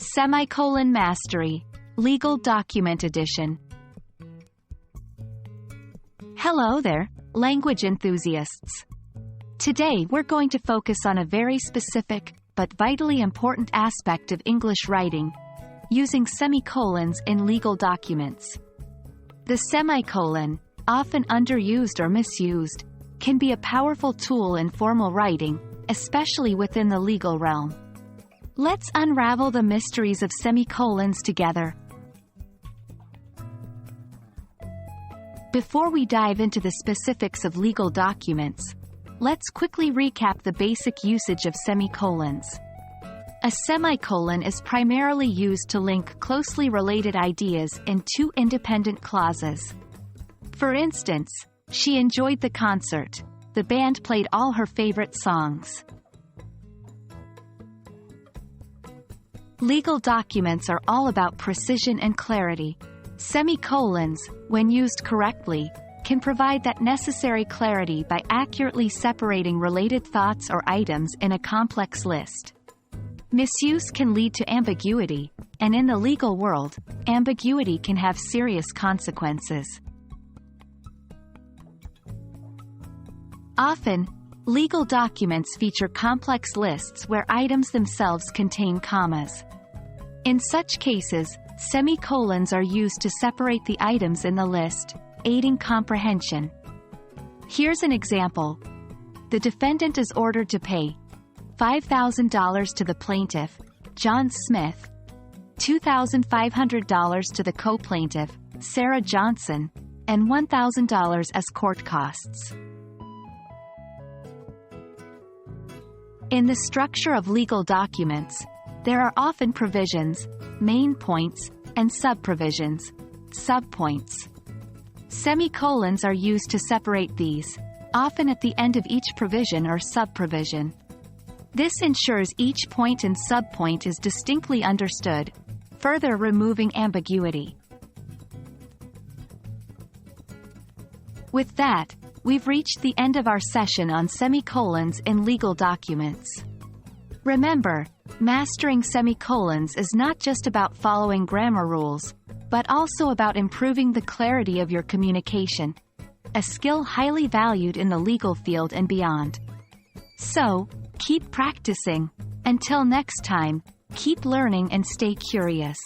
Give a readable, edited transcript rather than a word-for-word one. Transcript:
Semicolon Mastery, Legal Document Edition. Hello there, language enthusiasts. Today we're going to focus on a very specific, but vitally important aspect of English writing, using semicolons in legal documents. The semicolon, often underused or misused, can be a powerful tool in formal writing, especially within the legal realm. Let's unravel the mysteries of semicolons together. Before we dive into the specifics of legal documents, let's quickly recap the basic usage of semicolons. A semicolon is primarily used to link closely related ideas in two independent clauses. For instance, she enjoyed the concert. The band played all her favorite songs. Legal documents are all about precision and clarity. Semicolons, when used correctly, can provide that necessary clarity by accurately separating related thoughts or items in a complex list. Misuse can lead to ambiguity, and in the legal world, ambiguity can have serious consequences. Often, legal documents feature complex lists where items themselves contain commas. In such cases, semicolons are used to separate the items in the list, aiding comprehension. Here's an example. The defendant is ordered to pay $5,000 to the plaintiff, John Smith, $2,500 to the co-plaintiff, Sarah Johnson, and $1,000 as court costs. In the structure of legal documents, there are often provisions, main points, and sub-provisions, subpoints. Semicolons are used to separate these, often at the end of each provision or sub-provision. This ensures each point and subpoint is distinctly understood, further removing ambiguity. With that, we've reached the end of our session on semicolons in legal documents. Remember, mastering semicolons is not just about following grammar rules, but also about improving the clarity of your communication, a skill highly valued in the legal field and beyond. So, keep practicing. Until next time, keep learning and stay curious.